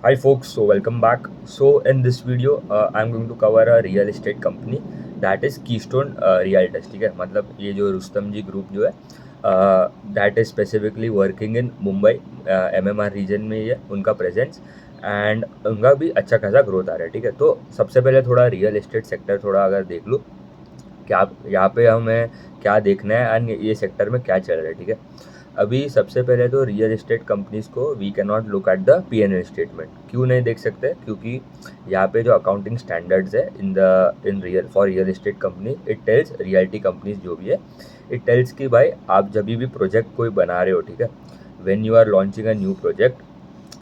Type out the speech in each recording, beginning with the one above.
Hi folks, so welcome back. So in this video, I'm going to cover a real estate company that is Keystone Realtors. ठीक है, मतलब ये जो रुस्तम जी group जो है that is specifically working in Mumbai MMR region में ही है उनका प्रेजेंस एंड उनका भी अच्छा खासा ग्रोथ आ रहा है. ठीक है, तो सबसे पहले थोड़ा रियल एस्टेट सेक्टर थोड़ा अगर देख लो क्या यहाँ पे हमें क्या देखना है एंड ये सेक्टर में क्या चल रहा है. ठीक है, अभी सबसे पहले तो रियल एस्टेट कंपनीज को we can not look at the P&L statement. क्यों नहीं देख सकते? क्योंकि यहाँ पे जो अकाउंटिंग स्टैंडर्ड्स है in real for real estate company it tells realty companies जो भी है इट टेल्स कि भाई आप जब भी प्रोजेक्ट कोई बना रहे हो, ठीक है, when you are launching a new project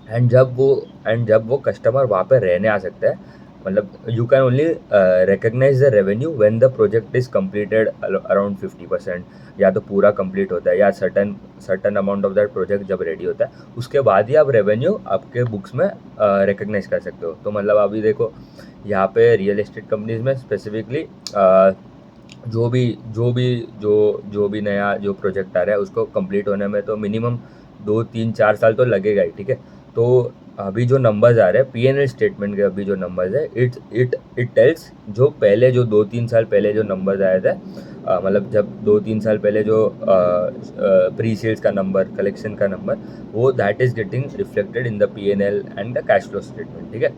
and जब वो कस्टमर वहाँ पे रहने आ सकता है, मतलब you can only recognise the revenue when the project is completed around 50%, या तो पूरा कंप्लीट होता है या certain amount of that project जब रेडी होता है उसके बाद ही आप रेवेन्यू आपके बुक्स में रिकग्नाइज कर सकते हो. तो मतलब अभी देखो यहाँ पे रियल एस्टेट कंपनीज में स्पेसिफिकली जो भी नया जो प्रोजेक्ट आ रहा है उसको कंप्लीट होने में तो मिनिमम 2 3 4 साल तो लगेगा ही. ठीक है, तो अभी जो नंबर्स आ रहे हैं P&L स्टेटमेंट के अभी जो नंबर्स है इट टेल्स जो पहले जो 2 3 साल पहले जो नंबर्स आए थे, मतलब जब 2 3 साल पहले जो प्री सेल्स का नंबर कलेक्शन का नंबर वो that is getting reflected in the P&L and the cash flow statement. ठीक है,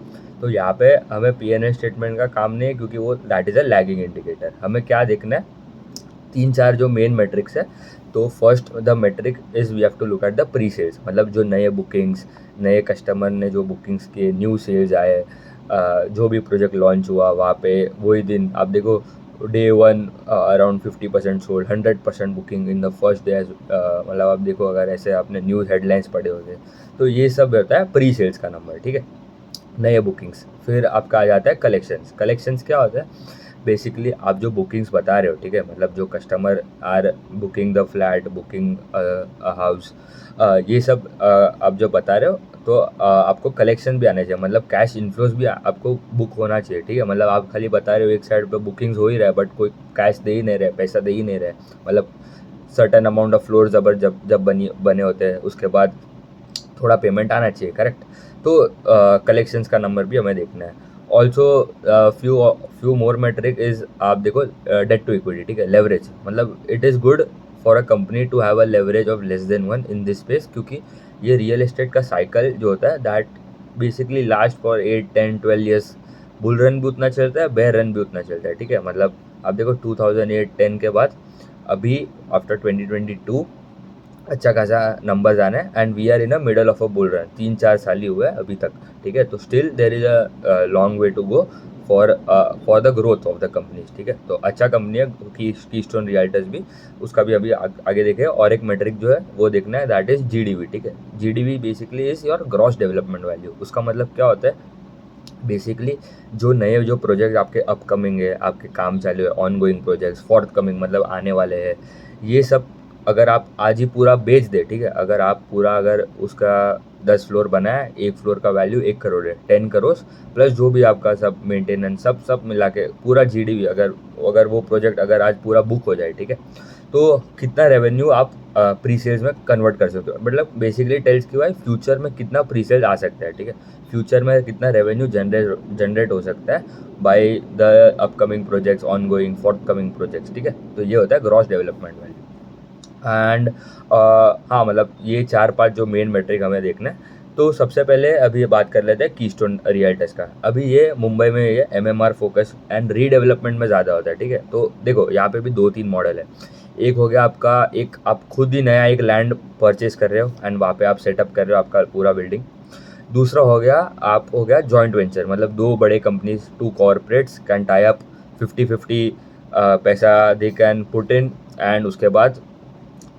तो यहाँ पे हमें P&L स्टेटमेंट का काम नहीं है क्योंकि वो that is a lagging indicator. हमें क्या देखना है, 3 4 जो मेन मेट्रिक्स है. तो first the metric is we have to look at the pre sales, मतलब जो नए बुकिंग्स नए कस्टमर ने जो बुकिंग्स किए न्यू सेल्स आए, जो भी प्रोजेक्ट लॉन्च हुआ वहाँ पे वही दिन आप देखो day one around 50% sold 100% booking in the first day. मतलब आप देखो अगर ऐसे आपने न्यूज़ हेडलाइंस पढ़े होते तो ये सब होता है प्री सेल्स का नंबर. ठीक है, नए बुकिंग्स. फिर आपका आ जाता है कलेक्शंस क्या होता है? बेसिकली आप जो बुकिंग्स बता रहे हो, ठीक है, मतलब जो customer are booking the flat booking house, ये सब आप जो बता रहे हो तो आपको कलेक्शन भी आना चाहिए, मतलब कैश इन्फ्लोज भी आपको बुक होना चाहिए. ठीक है, मतलब आप खाली बता रहे हो एक साइड पे बुकिंग्स हो ही रहा है बट कोई कैश दे ही नहीं रहे, पैसा दे ही नहीं रहे, मतलब सर्टन अमाउंट ऑफ फ्लोर जब बने होते हैं उसके बाद थोड़ा पेमेंट आना चाहिए. करेक्ट, तो कलेक्शंस का नंबर भी हमें देखना है. Also few more metric is आप देखो डेट टू इक्विटी. ठीक है, लेवरेज, मतलब it is good for a company to have a leverage of less than 1 in this space, क्योंकि ये रियल एस्टेट का साइकिल जो होता है that basically last for 8 10 12 years. Bull run भी उतना चलता है, बेयर रन भी उतना चलता है. ठीक है, मतलब आप देखो 2008 10 के बाद अभी आफ्टर 2022 अच्छा खासा नंबर्स आना है and we are in a middle of a bull run. 3 4 साल ही हुआ है अभी तक. ठीक है, तो still there is a long way to go for the growth of the companies. ठीक है, तो अच्छा कंपनी है कीस्टोन रियल्टर्स भी, उसका भी अभी आगे देखें. और एक मेट्रिक जो है वो देखना है दैट इज़ GDV. ठीक है, GDV basically is your gross development value. उसका मतलब क्या होता है? बेसिकली जो नए जो प्रोजेक्ट आपके अपकमिंग है, आपके काम चालू है, on going projects fourth coming मतलब आने वाले हैं, ये सब अगर आप आज ही पूरा बेच दे, ठीक है, अगर आप पूरा अगर उसका 10 फ्लोर बना है, एक फ्लोर का वैल्यू 1 करोड़ है, 10 करोड़ प्लस जो भी आपका सब मेंटेनेंस सब मिला के पूरा GDV अगर अगर वो प्रोजेक्ट अगर आज पूरा बुक हो जाए, ठीक है, तो कितना रेवेन्यू आप प्री सेल्स में कन्वर्ट कर सकते हो. मतलब बेसिकली टेल्स की भाई फ्यूचर में कितना प्री सेल्स आ सकता है. ठीक है, फ्यूचर में कितना रेवेन्यू जनरेट हो सकता है by the upcoming projects on going fourth coming projects. ठीक है, तो ये होता है ग्रॉस डेवलपमेंट वैल्यू. एंड हाँ, मतलब ये 4 5 जो मेन मेट्रिक हमें देखना है. तो सबसे पहले अभी ये बात कर लेते हैं कीस्टोन रियल्टर्स का. अभी ये मुंबई में ये MMR फोकस एंड रीडेवलपमेंट में ज़्यादा होता है. ठीक है, तो देखो यहाँ पे भी 2 3 मॉडल है. एक हो गया आपका, एक आप खुद ही नया एक लैंड परचेज कर रहे हो एंड वहाँ पे आप सेटअप कर रहे हो आपका पूरा बिल्डिंग. दूसरा हो गया जॉइंट वेंचर, मतलब दो बड़े companies two corporates can tie up 50-50, पैसा they can put in and उसके बाद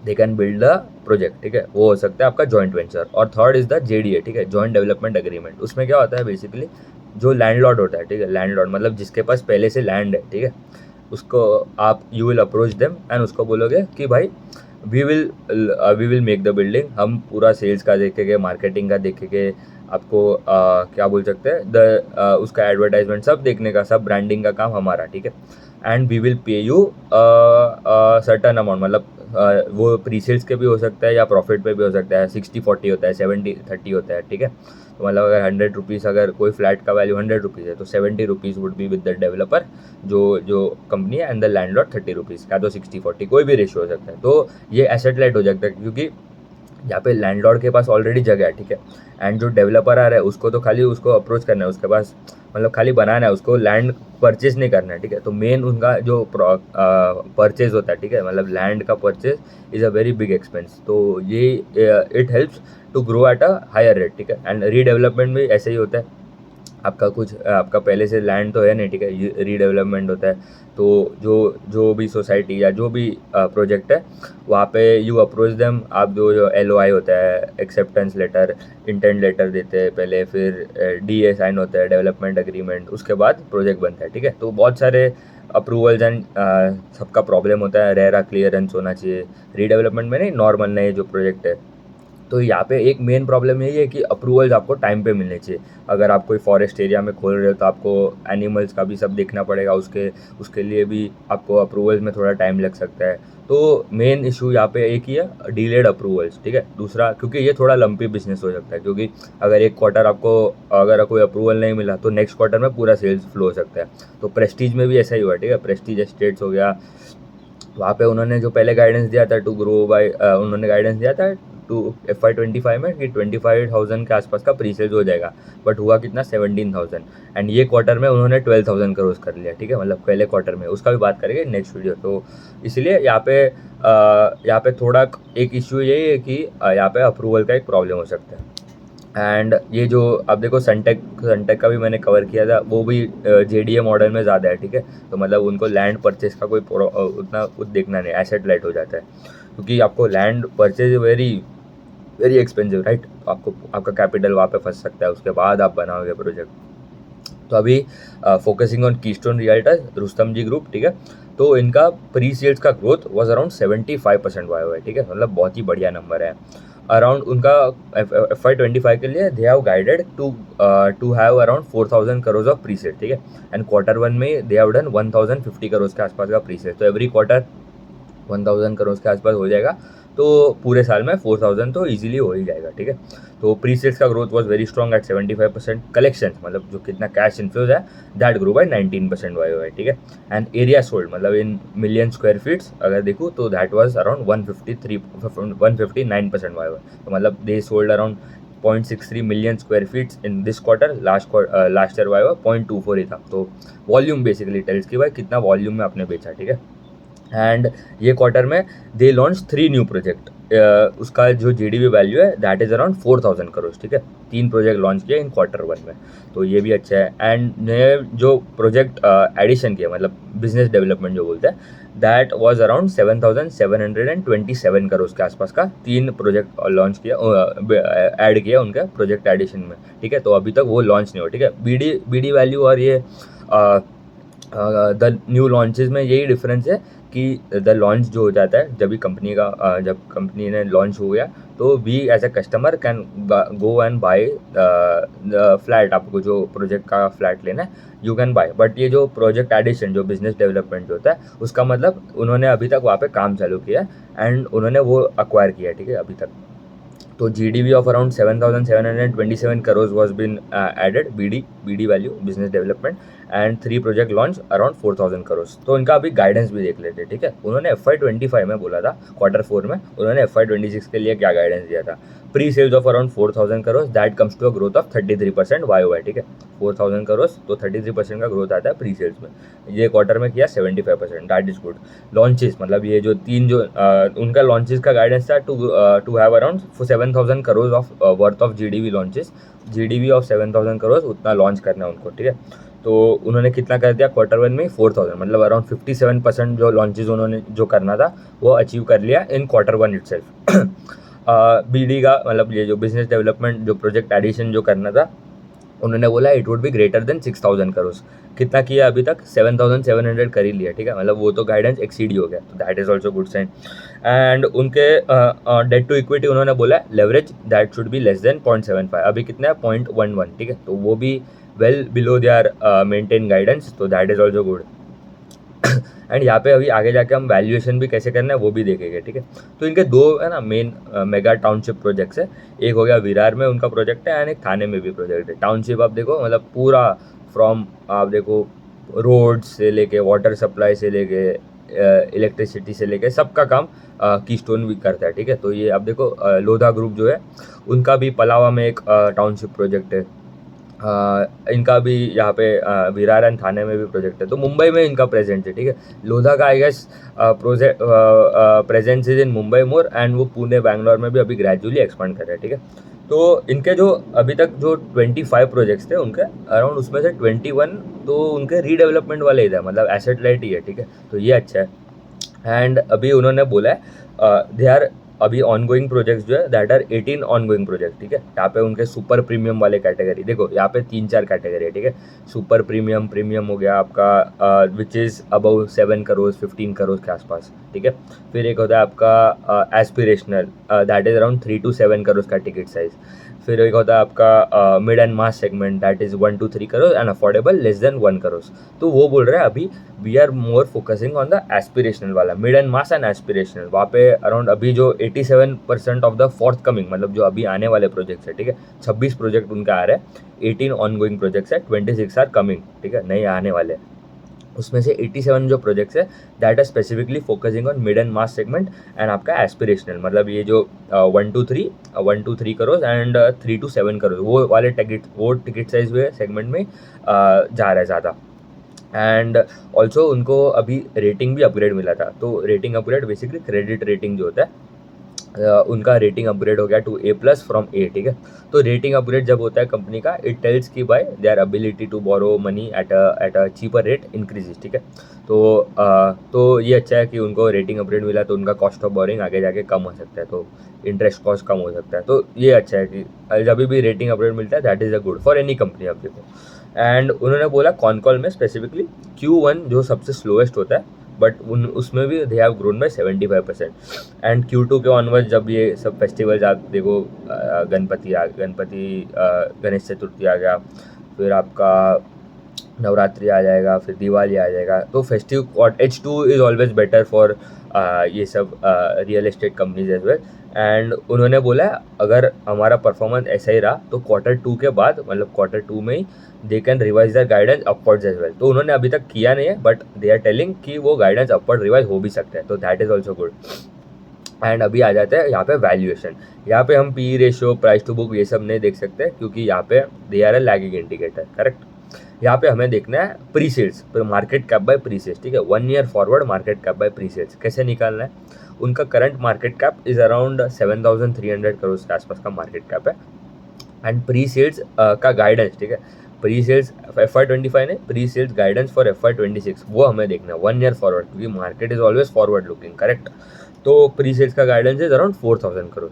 they can build the project. ठीक है, वो हो सकता है आपका जॉइंट वेंचर. और थर्ड इज द JDA. ठीक है, जॉइंट डेवलपमेंट एग्रीमेंट. उसमें क्या होता है बेसिकली जो लैंडलॉर्ड होता है, ठीक है, लैंडलॉर्ड मतलब जिसके पास पहले से लैंड है, ठीक है, उसको आप you will approach them and उसको बोलोगे कि भाई we will make the building. हम पूरा सेल्स का देखेंगे, मार्केटिंग का देखेंगे, आपको क्या बोल सकते हैं उसका एडवर्टाइजमेंट सब देखने का, सब ब्रांडिंग का काम हमारा. ठीक है, and we will pay you certain amount, मतलब वो प्री सेल्स के भी हो सकता है या प्रॉफिट पे भी हो सकता है, 60-40 होता है, 70-30 होता है, ठीक है। तो मतलब अगर 100 रुपीज़, अगर कोई फ्लैट का वैल्यू 100 रुपीज़ है तो 70 rupees would be with the developer, जो जो कंपनी है, एंड द लैंडलॉर्ड 30 रुपीज़, या तो 60-40, कोई भी रेशियो हो सकता है। तो ये एसेट लाइट हो जाता है, क्योंकि यहाँ पे लैंडलॉर्ड के पास ऑलरेडी जगह है, ठीक है, एंड जो डेवलपर आ रहा है उसको तो खाली उसको अप्रोच करना है, उसके पास मतलब खाली बनाना है, उसको लैंड परचेज नहीं करना है, ठीक है। तो मेन उनका जो परचेज होता है, ठीक है, मतलब लैंड का purchase is a very big expense. तो ये it helps to grow at a higher rate, ठीक है। एंड रीडेवलपमेंट भी ऐसे ही होता है, आपका पहले से लैंड तो है नहीं, ठीक है, रीडेवलपमेंट होता है। तो जो जो भी सोसाइटी या जो भी प्रोजेक्ट है, वहाँ पे यू अप्रोच देम, आप जो LOI होता है, एक्सेप्टेंस लेटर, इंटेंट लेटर देते हैं पहले, फिर DA साइन होता है, डेवलपमेंट एग्रीमेंट, उसके बाद प्रोजेक्ट बनता है, ठीक है। तो बहुत सारे अप्रूवल्स एंड सबका प्रॉब्लम होता है, रेरा क्लियरेंस होना चाहिए, रीडेवलपमेंट में नहीं, नॉर्मल नए जो प्रोजेक्ट है। तो यहाँ पे एक मेन प्रॉब्लम यही है कि अप्रूवल्स आपको टाइम पे मिलने चाहिए। अगर आप कोई फॉरेस्ट एरिया में खोल रहे हो तो आपको एनिमल्स का भी सब देखना पड़ेगा, उसके लिए भी आपको अप्रूवल्स में थोड़ा टाइम लग सकता है। तो मेन इशू यहाँ पे एक ही है, डिलेड अप्रूवल्स, ठीक है। दूसरा, क्योंकि ये थोड़ा लंपी बिजनेस हो सकता है, क्योंकि अगर एक क्वार्टर आपको अगर कोई अप्रूवल नहीं मिला तो नेक्स्ट क्वार्टर में पूरा सेल्स फ्लो हो सकता है। तो प्रेस्टीज में भी ऐसा ही हुआ, ठीक है, प्रेस्टीज एस्टेट्स हो गया, वहाँ पे उन्होंने जो पहले गाइडेंस दिया था टू ग्रो बाय, उन्होंने गाइडेंस दिया था टू FY25 में कि 25,000 के आसपास का प्री सेल्स हो जाएगा, बट हुआ कितना, 17,000। एंड ये क्वार्टर में उन्होंने 12,000 क्रॉस कर लिया, ठीक है, मतलब पहले क्वार्टर में, उसका भी बात करेंगे नेक्स्ट वीडियो। तो इसलिए यहाँ पे थोड़ा एक इश्यू यही है कि यहाँ पे अप्रूवल का एक प्रॉब्लम हो सकता है। एंड ये जो अब देखो, सनटेक का भी मैंने कवर किया था, वो भी JDA मॉडल में ज़्यादा है, ठीक है। तो मतलब उनको लैंड परचेज का कोई उतना कुछ देखना नहीं, एसेट लाइट हो जाता है, क्योंकि आपको land purchase very very expensive, right. तो आपका कैपिटल वहाँ पे फंस सकता है, उसके बाद आप बनाओगे प्रोजेक्ट। तो अभी focusing on Keystone realtors, Rustomjee group, ठीक है। तो इनका प्री सेल्स का ग्रोथ वाज अराउंड 75% YoY, ठीक है, मतलब बहुत ही बढ़िया नंबर है। अराउंड उनका FY25 के लिए they have guided to have around 4,000 crore of pre sale, ठीक है। एंड Q1 में दे हैव डन 1,050 करोड़ के आसपास का प्री सेल। तो एवरी क्वार्टर 1,000 करोड़ के आसपास हो जाएगा, तो पूरे साल में 4,000 तो इजीली हो ही जाएगा, ठीक है। तो प्री सेल्स का growth was very strong at 75%। Collection, मतलब जो कितना कैश इनफ्लोज है, दैट ग्रो बाय 19% YoY, ठीक है। एंड एरिया सोल्ड, मतलब इन मिलियन स्क्वायर फीट्स अगर देखूँ तो दैट वाज अराउंड 159% YoY। तो मतलब they sold around 0.63 million square feets in this quarter, last year YoY 0.24 ही था। तो वॉल्यूम बेसिकली टेल्स कि भाई कितना वॉल्यूम में आपने बेचा, ठीक है। एंड ये क्वार्टर में दे लॉन्च 3 न्यू प्रोजेक्ट, उसका जो GDV वैल्यू है दैट इज़ अराउंड 4,000 करोड़, ठीक है। 3 प्रोजेक्ट लॉन्च किया इन Q1 में, तो ये भी अच्छा है। एंड नए जो प्रोजेक्ट एडिशन किया, मतलब बिजनेस डेवलपमेंट जो बोलते हैं, दैट वाज अराउंड 7,727 करोड़ के आसपास का 3 प्रोजेक्ट लॉन्च किया, ऐड किया उनके प्रोजेक्ट एडिशन में, ठीक है। तो अभी तक वो लॉन्च नहीं हुआ, ठीक है। BD वैल्यू और ये द न्यू लॉन्चेस में यही डिफरेंस है कि द लॉन्च जो हो जाता है जब भी जब कंपनी ने लॉन्च हो गया, तो we as a customer can go and buy the flat. आपको जो प्रोजेक्ट का फ्लैट लेना है, यू कैन बाय। बट ये जो प्रोजेक्ट एडिशन, जो बिजनेस डेवलपमेंट होता है, उसका मतलब उन्होंने अभी तक वहाँ पे काम चालू किया एंड उन्होंने वो अक्वायर किया, ठीक है, अभी तक। तो GDV of around 7,727 crore was been added, BD value, business development, and 3 project launch around 4,000 crore. तो इनका अभी गाइडेंस भी देख लेते हैं, ठीक है। उन्होंने FY25 में बोला था, Q4 में, उन्होंने FY26 के लिए क्या गाइडेंस दिया था। Pre sales of around 4,000 crore, that comes to a growth of 33% YoY, ठीक है। 4,000 करोड़ तो 33% का ग्रोथ आता है प्री सेल्स में। ये क्वार्टर में किया 75%, दैट इज गुड। लॉन्चेस, मतलब ये जो 3 जो उनका लॉन्चेस का गाइडेंस था to have around 7,000 crore of worth of GDV launches, GDV of 7,000 crore उतना लॉन्च करना है उनको, ठीक है। तो उन्होंने कितना कर दिया Q1 में, 4,000, मतलब अराउंड 57% जो लॉन्चेस उन्होंने जो करना था वो अचीव कर लिया इन Q1 इटसेल्फ। BD का मतलब ये जो बिजनेस डेवलपमेंट, जो प्रोजेक्ट एडिशन जो करना था, उन्होंने बोला it would be greater than 6,000 crore. कितना किया अभी तक, 7,700 कर ही लिया, ठीक है, मतलब वो तो गाइडेंस एक्सीड ही हो गया, तो that is also good sign. And उनके डेट टू इक्विटी उन्होंने बोला leverage that should be less than 0.75, अभी कितना है 0.11, ठीक है। तो वो भी well below their maintain guidance, तो that is also good. And यहाँ पे अभी आगे जाके हम वैल्यूएशन भी कैसे करना है वो भी देखेंगे, ठीक है। तो इनके दो है ना मेन मेगा टाउनशिप प्रोजेक्ट्स है, एक हो गया विरार में उनका प्रोजेक्ट है एंड एक थाने में भी प्रोजेक्ट है। टाउनशिप आप देखो मतलब पूरा फ्रॉम आप देखो रोड से लेके वाटर सप्लाई से लेके इलेक्ट्रिसिटी से लेके सबका काम कीस्टोन भी करता है, ठीक है। तो ये आप देखो लोधा ग्रुप जो है उनका भी पलावा में एक टाउनशिप प्रोजेक्ट है, इनका भी यहाँ पे विरार एंड थाने में भी प्रोजेक्ट है। तो मुंबई में इनका प्रेजेंट है, ठीक है। लोधा का I guess project presence is in Mumbai more and वो पुणे बैंगलोर में भी अभी ग्रेजुअली एक्सपांड कर रहे हैं, ठीक है। तो इनके जो अभी तक जो 25 प्रोजेक्ट्स थे उनके अराउंड उसमें से 21 तो उनके रीडेवलपमेंट वाले ही थे, मतलब एसेट लाइट ही है, ठीक है। तो ये अच्छा है। एंड अभी उन्होंने बोला है दे आर अभी ऑनगोइंग प्रोजेक्ट्स जो है दैट आर 18 ऑनगोइंग प्रोजेक्ट, ठीक है। यहाँ पे उनके सुपर प्रीमियम वाले कैटेगरी देखो, यहाँ पे 3-4 कैटेगरी है, ठीक है। सुपर प्रीमियम, प्रीमियम हो गया आपका which is about 7 crore 15 crore के आसपास, ठीक है। फिर एक होता है आपका aspirational that is around 3 to 7 crore का टिकट साइज। फिर एक होता है आपका mid and mass segment that is 1 to 3 crore and affordable less than 1 crore. तो वो बोल रहे हैं अभी we are more focusing on the aspirational वाला, mid and mass and aspirational. वहाँ पे अराउंड अभी जो 87% ऑफ द फोर्थ कमिंग मतलब जो अभी आने वाले प्रोजेक्ट्स है, ठीक है। 26 प्रोजेक्ट उनका आ रहा है, 18 ऑनगोइंग प्रोजेक्ट्स है, 26 आर कमिंग, ठीक है, नए आने वाले। उसमें से 87 जो प्रोजेक्ट्स है that are specifically focusing on mid and mass segment and आपका एस्पिरेशनल, मतलब ये जो 1 to 3 crore and 3 to 7 crore वो वाले टिकट साइज हुए सेगमेंट में जा रहा है ज़्यादा। एंड ऑल्सो उनको अभी रेटिंग भी अपग्रेड मिला था। तो rating upgrade basically credit rating जो होता है उनका रेटिंग अपग्रेड हो गया टू A+ फ्रॉम A, ठीक है। तो रेटिंग अपग्रेड जब होता है कंपनी का इट टेल्स की by their ability to borrow money at a cheaper rate increases, ठीक है। तो ये अच्छा है कि उनको रेटिंग अपग्रेड मिला तो उनका कॉस्ट ऑफ बोरिंग आगे जाके कम हो सकता है, तो इंटरेस्ट कॉस्ट कम हो सकता है। तो ये अच्छा है कि जब भी रेटिंग अपग्रेड मिलता है that is a good for any company आप देखो। एंड उन्होंने बोला कॉल में स्पेसिफिकली Q1 जो सबसे स्लोएस्ट होता है बट उसमें भी they have grown by 75%। And Q2 के ऑनवर्ड जब ये सब फेस्टिवल्स आप देखो गणेश चतुर्थी आ गया, फिर आपका नवरात्रि आ जाएगा, फिर दिवाली आ जाएगा, तो festive H2 is always better for ये सब real estate companies as well. And उन्होंने बोला अगर हमारा परफॉर्मेंस ऐसा ही रहा तो Q2 के बाद मतलब Q2 में ही they can revise the guidance upwards as well. तो उन्होंने अभी तक किया नहीं है बट दे आर टेलिंग कि वो गाइडेंस अपवर्ड रिवाइज हो भी सकता है, तो that is also good. And अभी आ जाते हैं यहाँ पे वैल्यूएशन। यहाँ पे हम PE ratio, price to book ये सब नहीं देख सकते क्योंकि यहाँ पे they are a lagging indicator, correct. यहाँ पे हमें देखना है pre sales, market cap by pre sales, ठीक है। 1 year forward market cap by pre sales कैसे निकालना है। उनका current market cap is around 7,300 crore के आसपास का मार्केट कैप है। एंड प्री सेल्स का गाइडेंस, ठीक है, प्री सेल्स FY25 ने pre sales guidance for FY26 वो हमें देखना है 1 ईयर फॉरवर्ड, क्योंकि market is always forward looking, correct. तो प्री सेल्स का guidance is around 4,000 crore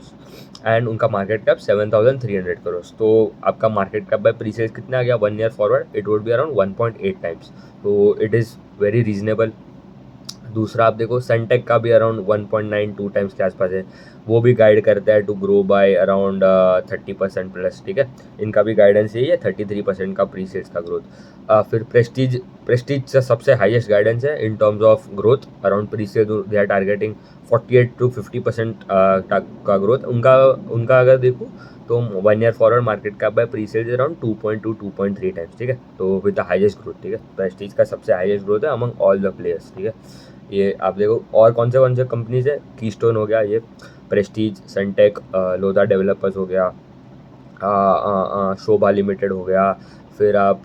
and उनका मार्केट कैप 7,300 करोड़। तो आपका market cap by pre sales कितना आ गया 1 year forward, it would be around 1.8 times, तो इट इज़ वेरी रीजनेबल। दूसरा आप देखो सनटेक का भी अराउंड 1.92 टाइम्स के आसपास है, वो भी गाइड करता है to grow by around 30% plus, ठीक है। इनका भी गाइडेंस यही है 33% का प्री सेल्स का ग्रोथ। फिर प्रेस्टीज से सबसे हाईएस्ट गाइडेंस है in terms of growth around pre sales, they are targeting 48 to 50% का ग्रोथ। उनका अगर देखूँ तो 1 year forward market cap by pre sales around 2.2-2.3 times, ठीक है। तो विद द हाईएस्ट ग्रोथ, ठीक है, प्रेस्टीज का सबसे हाईएस्ट ग्रोथ है अमंग ऑल द प्लेयर्स, ठीक है। ये आप देखो और कौन से कंपनीज है, कीस्टोन हो गया, ये प्रेस्टीज, सनटेक, लोधा डेवलपर्स हो गया, शोभा लिमिटेड हो गया, फिर आप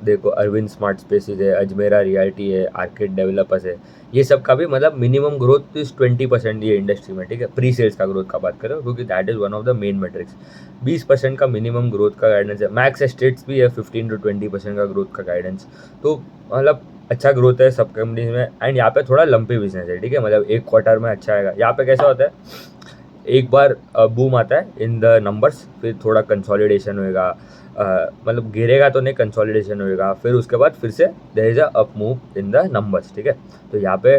देखो अरविंद स्मार्ट स्पेसिस है, अजमेरा रियल्टी है, आर्किड डेवलपर्स है, ये सब का भी मतलब मिनिमम ग्रोथ इज 20% ये इंडस्ट्री में, ठीक है। प्री सेल्स का ग्रोथ का बात करें क्योंकि that is one of the main matrix. 20% का मिनिमम ग्रोथ का गाइडेंस है। मैक्स एस्टेट्स भी है 15 to 20% का ग्रोथ का गाइडेंस, तो मतलब अच्छा ग्रोथ है सब कंपनीज में। एंड यहाँ पे थोड़ा लंपी बिजनेस है, ठीक है, मतलब एक क्वार्टर में अच्छा आएगा। यहाँ पे कैसा होता है एक बार बूम आता है इन द नंबर्स, फिर थोड़ा कंसोलिडेशन होएगा, मतलब गिरेगा तो नहीं, कंसोलिडेशन होएगा, फिर उसके बाद फिर से there is a up move in the numbers, ठीक है। तो यहाँ पे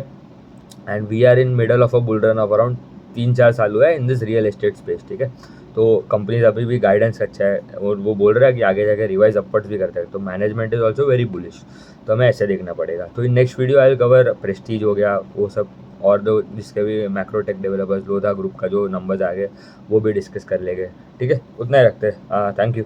and we are in middle of a bull run of around 3-4 साल हुआ है in this real estate space, ठीक है। तो कंपनीज अभी भी गाइडेंस अच्छा है और वो बोल रहा है कि आगे जाके रिवाइज अपवर्ड्स भी करते हैं, तो management is also very bullish, तो हमें ऐसे देखना पड़ेगा। तो in next video I will cover Prestige हो गया वो सब, और दो जिसके भी मैक्रोटेक डेवलपर्स लोधा ग्रुप का जो नंबर्स आ गए वो भी डिस्कस कर लेंगे। ठीक है, उतना ही रखते हैं। Thank you.